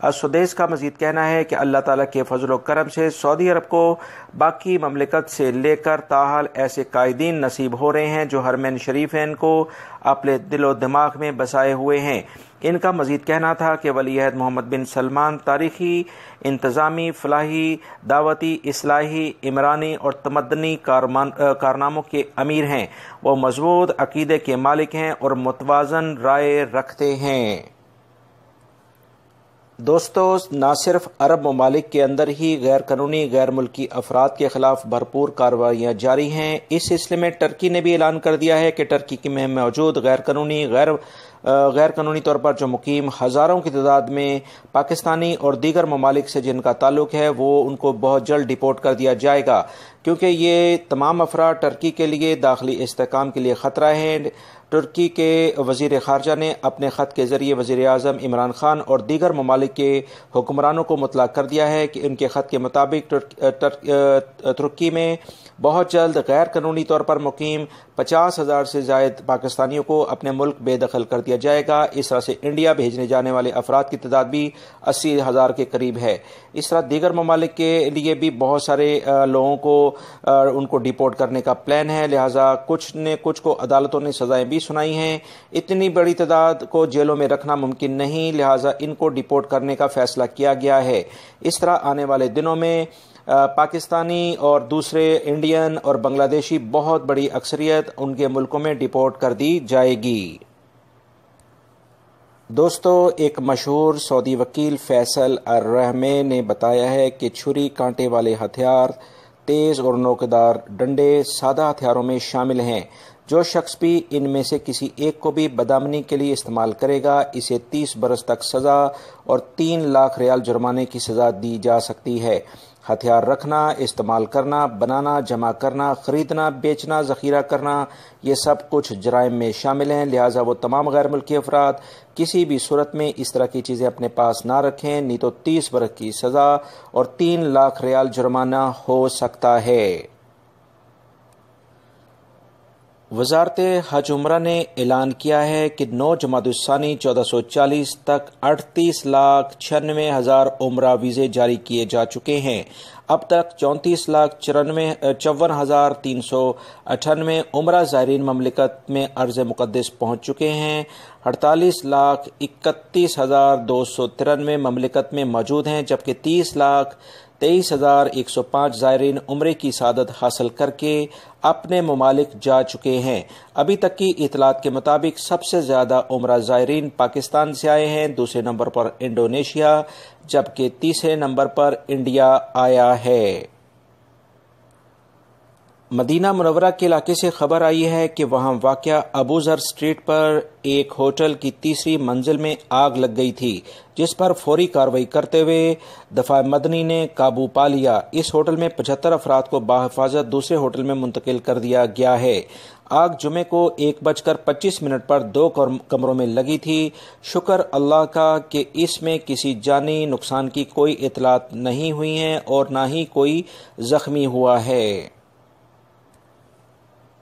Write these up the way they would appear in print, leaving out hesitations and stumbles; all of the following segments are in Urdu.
السدیس کا مزید کہنا ہے کہ اللہ تعالیٰ کے فضل و کرم سے سعودی عرب کو باقی مملکت سے لے کر تاحال ایسے قائدین نصیب ہو رہے ہیں جو حرمین شریفین کو اپنے دل و دماغ میں بسائے ہوئے ہیں۔ ان کا مزید کہنا تھا کہ ولی عہد محمد بن سلمان تاریخی، انتظامی، فلاحی، دعوتی، اصلاحی، عمرانی اور تمدنی کارناموں کے امیر ہیں۔ وہ مضبوط عقیدے کے مالک ہیں اور متوازن رائے رکھتے ہیں۔ دوستو، نہ صرف عرب ممالک کے اندر ہی غیر قانونی غیر ملکی افراد کے خلاف بھرپور کارروائیاں جاری ہیں۔ اس سلسلے میں ٹرکی نے بھی اعلان کر دیا ہے کہ ٹرکی میں موجود غیر قانونی طور پر جو مقیم ہزاروں کی تعداد میں پاکستانی اور دیگر ممالک سے جن کا تعلق ہے وہ ان کو بہت جلد ڈیپورٹ کر دیا جائے گا، کیونکہ یہ تمام افراد ٹرکی کے لیے داخلی استحکام کے لیے خطرہ ہیں۔ ترکی کے وزیر خارجہ نے اپنے خط کے ذریعے وزیر اعظم عمران خان اور دیگر ممالک کے حکمرانوں کو مطلع کر دیا ہے کہ ان کے خط کے مطابق ترکی میں بہت جلد غیر قانونی طور پر مقیم 50,000 سے زائد پاکستانیوں کو اپنے ملک بے دخل کر دیا جائے گا۔ اس طرح سے انڈیا بھیجنے جانے والے افراد کی تعداد بھی 80,000 کے قریب ہے۔ اس طرح دیگر ممالک کے لیے بھی بہت سارے لوگوں کو ان کو ڈیپورٹ کرنے کا پلان ہے، لہٰذا کچھ کو عدالتوں نے سزائیں بھی سنائی ہیں۔ اتنی بڑی تعداد کو جیلوں میں رکھنا ممکن نہیں، لہٰذا ان کو ڈیپورٹ کرنے کا فیصلہ کیا گیا ہے۔ اس طرح آنے والے دنوں میں پاکستانی اور دوسرے انڈین اور بنگلہ دیشی بہت بڑی اکثریت ان کے ملکوں میں ڈیپورٹ کر دی جائے گی۔ دوستو، ایک مشہور سعودی وکیل فیصل الرحمے نے بتایا ہے کہ چھری، کانٹے والے ہتھیار، تیز اور نوکدار ڈنڈے سادہ ہتھیاروں میں شامل ہیں۔ جو شخص بھی ان میں سے کسی ایک کو بھی بدامنی کے لیے استعمال کرے گا، اسے 30 برس تک سزا اور 3 لاکھ ریال جرمانے کی سزا دی جا سکتی ہے۔ ہتھیار رکھنا، استعمال کرنا، بنانا، جمع کرنا، خریدنا، بیچنا، ذخیرہ کرنا، یہ سب کچھ جرائم میں شامل ہیں، لہٰذا وہ تمام غیر ملکی افراد کسی بھی صورت میں اس طرح کی چیزیں اپنے پاس نہ رکھیں، نہیں تو 30 برس کی سزا اور 3 لاکھ ریال جرمانہ ہو سکتا ہے۔ وزارت حج عمرہ نے اعلان کیا ہے کہ 9 جمادی الثانی 1440 تک 38,96,000 عمرہ ویزے جاری کیے جا چکے ہیں۔ اب تک 34,54,398 عمرہ زائرین مملکت میں ارض مقدس پہنچ چکے ہیں۔ 48,31,293 مملکت میں موجود ہیں، جبکہ 30,23,105 زائرین عمرے کی سعادت حاصل کر کے اپنے ممالک جا چکے ہیں۔ ابھی تک کی اطلاعات کے مطابق سب سے زیادہ عمرہ زائرین پاکستان سے آئے ہیں، دوسرے نمبر پر انڈونیشیا، جبکہ تیسرے نمبر پر انڈیا آیا ہے۔ مدینہ منورہ کے علاقے سے خبر آئی ہے کہ وہاں واقع ابو ذر اسٹریٹ پر ایک ہوٹل کی تیسری منزل میں آگ لگ گئی تھی، جس پر فوری کارروائی کرتے ہوئے دفاع مدنی نے قابو پا لیا۔ اس ہوٹل میں 75 افراد کو بحفاظت دوسرے ہوٹل میں منتقل کر دیا گیا ہے۔ آگ جمعے کو 1:25 پر 2 کمروں میں لگی تھی۔ شکر اللہ کا کہ اس میں کسی جانی نقصان کی کوئی اطلاعات نہیں ہوئی ہیں اور نہ ہی کوئی زخمی ہوا ہے۔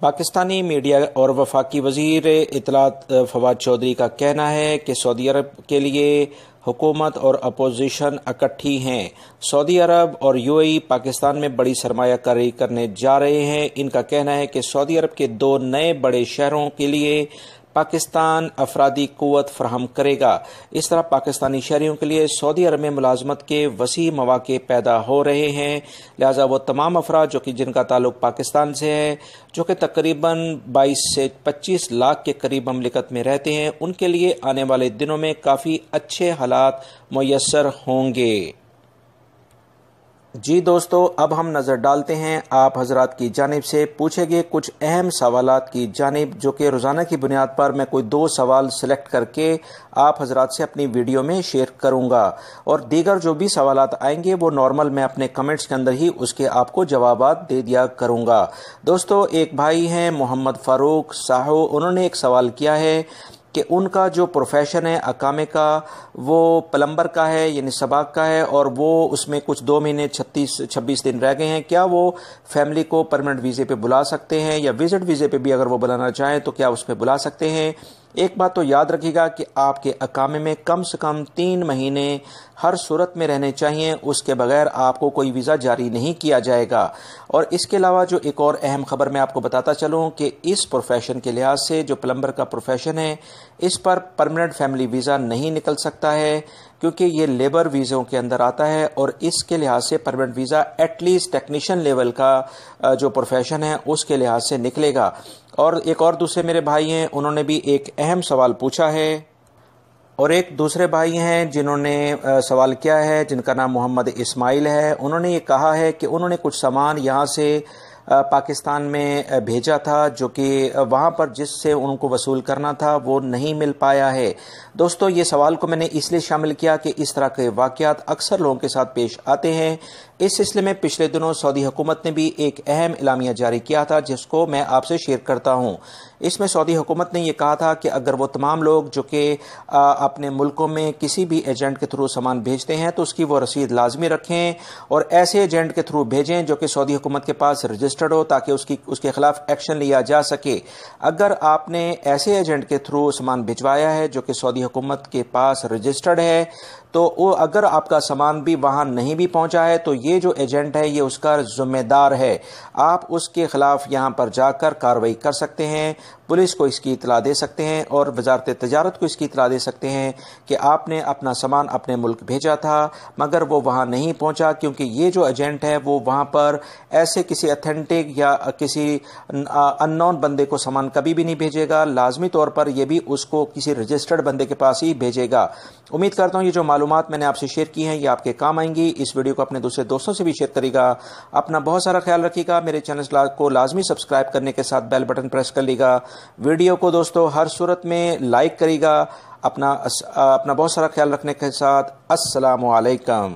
پاکستانی میڈیا اور وفاقی وزیر اطلاعات فواد چودھری کا کہنا ہے کہ سعودی عرب کے لیے حکومت اور اپوزیشن اکٹھی ہیں۔ سعودی عرب اور UAE پاکستان میں بڑی سرمایہ کاری کرنے جا رہے ہیں۔ ان کا کہنا ہے کہ سعودی عرب کے 2 نئے بڑے شہروں کے لیے پاکستان افرادی قوت فراہم کرے گا۔ اس طرح پاکستانی شہریوں کے لیے سعودی عرب میں ملازمت کے وسیع مواقع پیدا ہو رہے ہیں، لہٰذا وہ تمام افراد جن کا تعلق پاکستان سے ہے، جو کہ تقریباً 22 سے 25 لاکھ کے قریب مملکت میں رہتے ہیں، ان کے لیے آنے والے دنوں میں کافی اچھے حالات میسر ہوں گے۔ جی دوستو، اب ہم نظر ڈالتے ہیں آپ حضرات کی جانب سے پوچھے گئے کچھ اہم سوالات کی جانب، جو کہ روزانہ کی بنیاد پر میں کوئی 2 سوال سلیکٹ کر کے آپ حضرات سے اپنی ویڈیو میں شیئر کروں گا، اور دیگر جو بھی سوالات آئیں گے وہ نارمل میں اپنے کمنٹس کے اندر ہی اس کے آپ کو جوابات دے دیا کروں گا۔ دوستو، ایک بھائی ہیں محمد فاروق ساہو، انہوں نے ایک سوال کیا ہے کہ ان کا جو پروفیشن ہے اقامے کا وہ پلمبر کا ہے، یعنی سباک کا ہے، اور وہ اس میں کچھ 2 مہینے 26 دن رہ گئے ہیں۔ کیا وہ فیملی کو پرمنٹ ویزے پہ بلا سکتے ہیں، یا وزٹ ویزے پہ بھی اگر وہ بلانا چاہیں تو کیا اس پہ بلا سکتے ہیں؟ ایک بات تو یاد رکھیے گا کہ آپ کے اقامے میں کم سے کم 3 مہینے ہر صورت میں رہنے چاہیے، اس کے بغیر آپ کو کوئی ویزا جاری نہیں کیا جائے گا۔ اور اس کے علاوہ جو ایک اور اہم خبر میں آپ کو بتاتا چلوں کہ اس پروفیشن کے لحاظ سے جو پلمبر کا پروفیشن ہے، اس پر پرمننٹ فیملی ویزا نہیں نکل سکتا ہے، کیونکہ یہ لیبر ویزوں کے اندر آتا ہے، اور اس کے لحاظ سے permanent visa at least technician level کا جو پروفیشن ہے اس کے لحاظ سے نکلے گا۔ اور ایک اور دوسرے میرے بھائی ہیں، انہوں نے بھی ایک اہم سوال پوچھا ہے، اور ایک دوسرے بھائی ہیں جنہوں نے سوال کیا ہے، جن کا نام محمد اسماعیل ہے۔ انہوں نے یہ کہا ہے کہ انہوں نے کچھ سامان یہاں سے پاکستان میں بھیجا تھا، جو کہ وہاں پر جس سے ان کو وصول کرنا تھا وہ نہیں مل پایا ہے۔ دوستو، یہ سوال کو میں نے اس لیے شامل کیا کہ اس طرح کے واقعات اکثر لوگوں کے ساتھ پیش آتے ہیں۔ اس سلسلے میں پچھلے دنوں سعودی حکومت نے بھی ایک اہم اعلامیہ جاری کیا تھا، جس کو میں آپ سے شیئر کرتا ہوں۔ اس میں سعودی حکومت نے یہ کہا تھا کہ اگر وہ تمام لوگ جو کہ اپنے ملکوں میں کسی بھی ایجنٹ کے تھرو سامان بھیجتے ہیں تو اس کی وہ رسید لازمی رکھیں، اور ایسے ایجنٹ کے تھرو بھیجیں جو کہ سعودی حکومت کے پاس رجسٹرڈ ہو، تاکہ اس کے خلاف ایکشن لیا جا سکے۔ اگر آپ نے ایسے ایجنٹ کے تھرو سامان بھجوایا ہے جو کہ سعودی حکومت کے پاس رجسٹرڈ ہے، تو اگر آپ کا سامان بھی وہاں نہیں بھی پہنچا ہے تو یہ جو ایجنٹ ہے یہ اس کا ذمہ دار ہے۔ آپ اس کے خلاف یہاں پر جا کر کارروائی کر سکتے ہیں، پولیس کو اس کی اطلاع دے سکتے ہیں، اور وزارت تجارت کو اس کی اطلاع دے سکتے ہیں کہ آپ نے اپنا سامان اپنے ملک بھیجا تھا مگر وہ وہاں نہیں پہنچا، کیونکہ یہ جو ایجنٹ ہے وہ وہاں پر ایسے کسی اتھینٹک یا کسی ان نون بندے کو سامان کبھی بھی نہیں بھیجے گا، لازمی طور پر یہ بھی اس کو کسی رجسٹرڈ بندے کے پاس ہی بھیجے گا۔ امید کرتا ہوں یہ جو معلومات میں نے آپ سے شیئر کی ہیں یہ آپ کے کام آئیں گی۔ اس ویڈیو کو اپنے دوسرے دوستوں سے بھی شیئر کرے گا۔ اپنا بہت سارا خیال رکھیے گا۔ میرے چینل کو لازمی سبسکرائب کرنے کے ساتھ بیل بٹن پریس کر لیے گا۔ ویڈیو کو دوستو ہر صورت میں لائک کرے گا۔ اپنا بہت سارا خیال رکھنے کے ساتھ السلام علیکم۔